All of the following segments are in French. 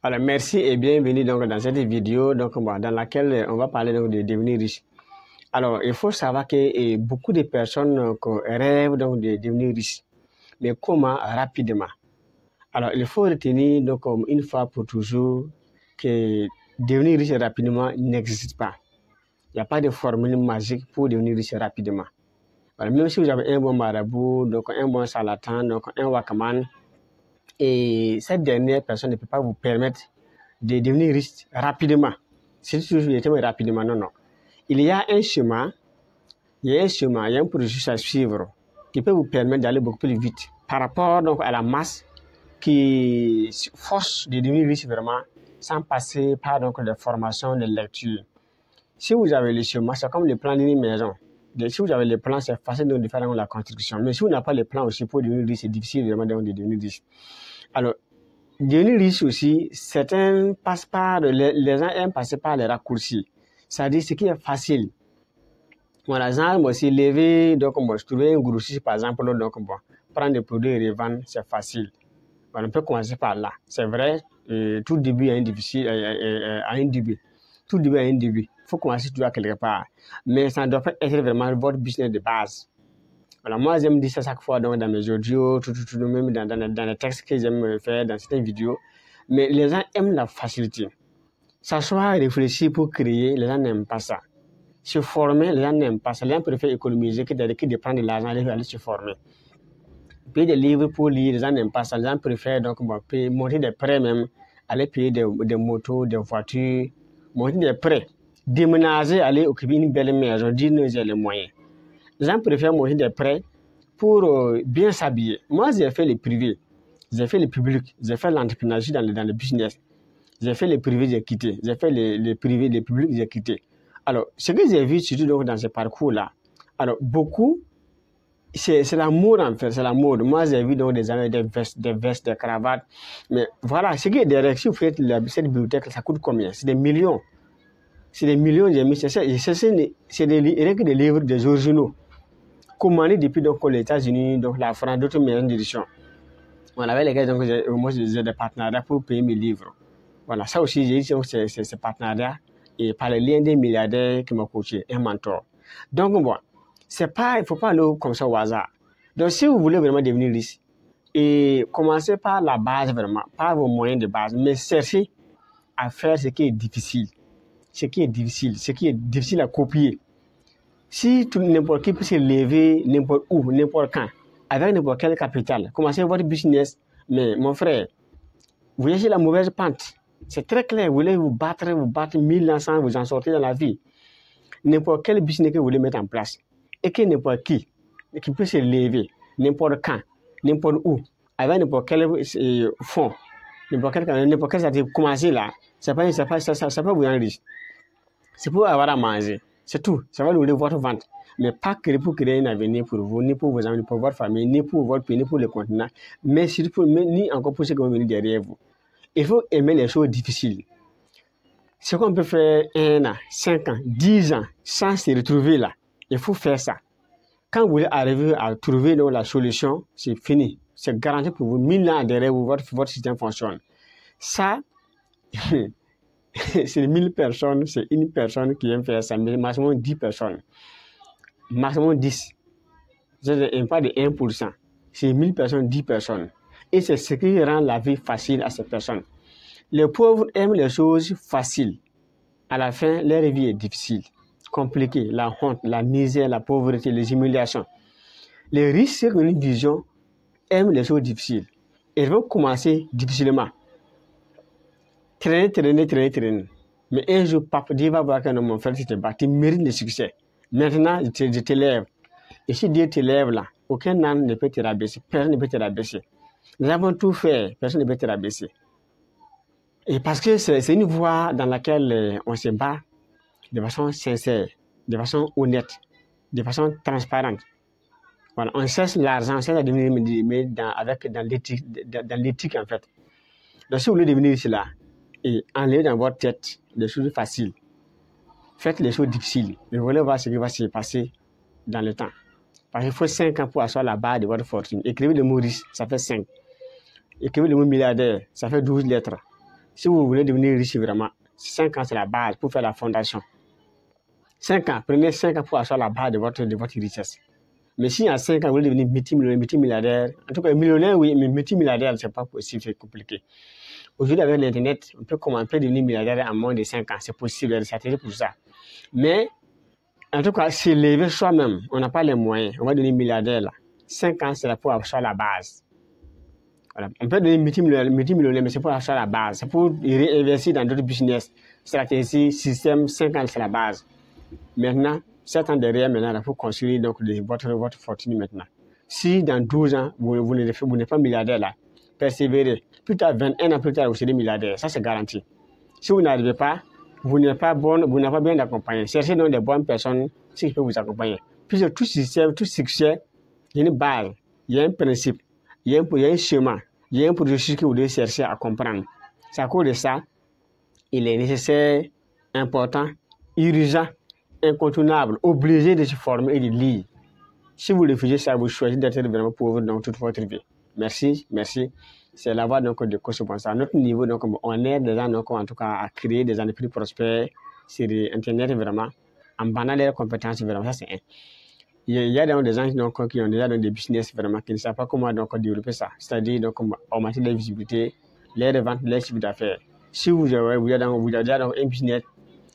Alors, merci et bienvenue donc dans cette vidéo dans laquelle on va parler donc de devenir riche. Alors, il faut savoir que beaucoup de personnes rêvent donc de devenir riches. Mais comment? Rapidement. Alors, il faut retenir donc une fois pour toujours que devenir riche rapidement n'existe pas. Il n'y a pas de formule magique pour devenir riche rapidement. Alors, même si vous avez un bon marabout, donc un bon charlatan, donc un wakaman, et cette dernière personne ne peut pas vous permettre de devenir riche rapidement. C'est toujours rapidement, non. Il y a un chemin, il y a un processus à suivre qui peut vous permettre d'aller beaucoup plus vite par rapport donc à la masse qui force de devenir riche vraiment sans passer par donc des formations, de lecture. Si vous avez le chemin, c'est comme le plan d'une maison. Si vous avez le plan, c'est facile de faire la construction. Mais si vous n'avez pas le plan aussi pour devenir riche, c'est difficile vraiment de devenir riche. Alors, devenir riche aussi, certains passent par, les gens aiment passer par les raccourcis. C'est-à-dire ce qui est facile. Voilà, exemple aussi, lever, donc bon, trouver un grossiste par exemple, donc bon, prendre des produits et les vendre, c'est facile. Voilà, on peut commencer par là. C'est vrai, tout début a un début. Tout début a un début. Il faut commencer toujours quelque part. Mais ça ne doit pas être vraiment votre business de base. Voilà, moi j'aime dire ça chaque fois donc, dans mes audios, même dans les textes que j'aime faire, dans certaines vidéos. Mais les gens aiment la facilité. S'asseoir et réfléchir pour créer, les gens n'aiment pas ça. Se former, les gens n'aiment pas ça. Les gens préfèrent économiser que de prendre de l'argent et aller se former. Payer des livres pour lire, les gens n'aiment pas ça. Les gens préfèrent donc monter des prêts même, aller payer des motos, des voitures, monter des prêts, déménager, aller occuper une belle maison, dire nous j'ai les moyens. Les gens préfèrent monter des prêts pour bien s'habiller. Moi, j'ai fait les privés, j'ai fait les publics, j'ai fait l'entrepreneurship dans le business. J'ai fait les privés, j'ai quitté. J'ai fait les privés, les publics, j'ai quitté. Alors, ce que j'ai vu surtout donc, dans ce parcours-là, alors beaucoup, c'est la mode en fait, c'est la mode. Moi, j'ai vu donc des vestes, des cravates. Mais voilà, ce qui est derrière, si vous faites cette bibliothèque, ça coûte combien? C'est des millions. C'est des millions, j'ai mis. C'est des livres, des originaux. Commandés depuis donc, les États-Unis, donc la France, d'autres maisons d'édition. Voilà, avec les gars, donc, moi, j'ai des partenariats pour payer mes livres. Voilà, ça aussi, j'ai dit que c'est ce partenariat et par le lien des milliardaires qui m'ont coaché, un mentor. Donc, bon, il ne faut pas aller comme ça au hasard. Donc, si vous voulez vraiment devenir riche, et commencez par la base vraiment, par vos moyens de base, mais cherchez à faire ce qui est difficile. Ce qui est difficile à copier. Si n'importe qui peut se lever n'importe où, n'importe quand, avec n'importe quel capital, commencez votre business, mais mon frère, vous voyez la mauvaise pente. C'est très clair, vous voulez vous battre 1000 ans sans vous en sortir dans la vie. N'importe quel business que vous voulez mettre en place, et que n'importe qui peut se lever, n'importe quand, n'importe où, avec n'importe quel fonds, n'importe quel ça commencer là, ça peut vous rendre riche. C'est pour avoir à manger, c'est tout, ça va louer votre vente. Mais pas pour créer un avenir pour vous, ni pour vos amis, ni pour votre famille, ni pour votre pays, ni pour le continent, mais surtout, ni encore pour ceux qui vont venir derrière vous. Il faut aimer les choses difficiles. Ce qu'on peut faire 1 an, 5 ans, 10 ans, sans se retrouver là, il faut faire ça. Quand vous arrivez à trouver donc, la solution, c'est fini. C'est garanti pour vous. 1000 ans derrière vous, votre système fonctionne. Ça, c'est 1000 personnes, c'est une personne qui aime faire ça, mais maximum 10 personnes. Maximum 10. C'est pas de 1%. C'est 1000 personnes, 10 personnes. Et c'est ce qui rend la vie facile à ces personnes. Les pauvres aiment les choses faciles. À la fin, leur vie est difficile, compliquée. La honte, la misère, la pauvreté, les humiliations. Les riches, ceux qui ont une vision, aiment les choses difficiles. Ils vont commencer difficilement. Traîner. Mais un jour, papa, Dieu va voir que mon frère, tu te bats, tu mérites le succès. Maintenant, je te lève. Et si Dieu te lève là, aucun âne ne peut te rabaisser. Personne ne peut te rabaisser. Nous avons tout fait, personne ne peut te rabaisser. Et parce que c'est une voie dans laquelle on se bat de façon sincère, de façon honnête, de façon transparente. Voilà, on cherche l'argent, on cherche à devenir mais dans l'éthique en fait. Donc si vous voulez devenir ici là, et enlevez dans votre tête les choses faciles, faites les choses difficiles, et vous allez voir ce qui va se passer dans le temps. Parce qu'il faut 5 ans pour asseoir la barre de votre fortune. Écrivez le mot riche, ça fait 5. Écrivez le mot milliardaire, ça fait 12 lettres. Si vous voulez devenir riche vraiment, 5 ans, c'est la base pour faire la fondation. 5 ans, prenez 5 ans pour asseoir la base de votre richesse. Mais si en 5 ans, vous voulez devenir multimilliardaire, en tout cas millionnaire, oui, mais multimilliardaire, c'est pas possible, c'est compliqué. Aujourd'hui, avec l'Internet, on peut devenir milliardaire en moins de 5 ans. C'est possible, il y a des stratégies pour ça. Mais, en tout cas, s'élever soi-même, on n'a pas les moyens. On va devenir milliardaire là. 5 ans, c'est là pour asseoir la base. Voilà. On peut devenir multimillionnaire, mais c'est pour asseoir la base. C'est pour réinvestir dans d'autres business. Stratégie, système, 5 ans, c'est la base. Maintenant, 7 ans derrière, maintenant, il faut construire donc, votre fortune maintenant. Si dans 12 ans, vous n'êtes pas milliardaire là, persévérez. Plus tard, 21 ans plus tard, vous serez milliardaire. Ça, c'est garanti. Si vous n'arrivez pas, vous n'êtes pas bien accompagné. Cherchez donc des bonnes personnes qui peuvent vous accompagner. Puisque tout système, tout succès, il y a une base, il y a un principe, il y a un chemin, il y a un processus que vous devez chercher à comprendre. C'est à cause de ça, il est nécessaire, important, urgent, incontournable, obligé de se former et de lire. Si vous refusez ça, vous choisissez d'être vraiment pauvre dans toute votre vie. Merci. C'est la voie donc de Coach Bonsa. À notre niveau, donc, on aide les gens donc, en tout cas à créer des entreprises prospères sur Internet vraiment, en bandant leurs compétences vraiment. Ça, c'est un. Il y a donc des gens donc, qui ont déjà dans des business vraiment, qui ne savent pas comment donc, développer ça. C'est-à-dire donc, augmenter la visibilité, les reventes, les chiffres d'affaires. Si vous avez déjà donc, un business,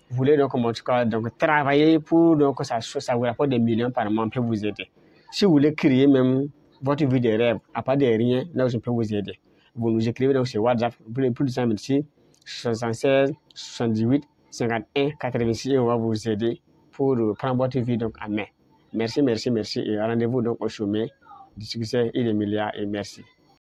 vous voulez donc, en tout cas, donc, travailler pour donc, ça vous rapporte des millions par mois, peut vous aider. Si vous voulez créer même votre vie de rêve, à part de rien, là, je peux vous aider. Vous nous écrivez donc sur WhatsApp, plus de simple ici, 76 78 51 86, et on va vous aider pour prendre votre vie donc en main. Merci, et rendez-vous donc au sommet du succès et des milliards, et merci.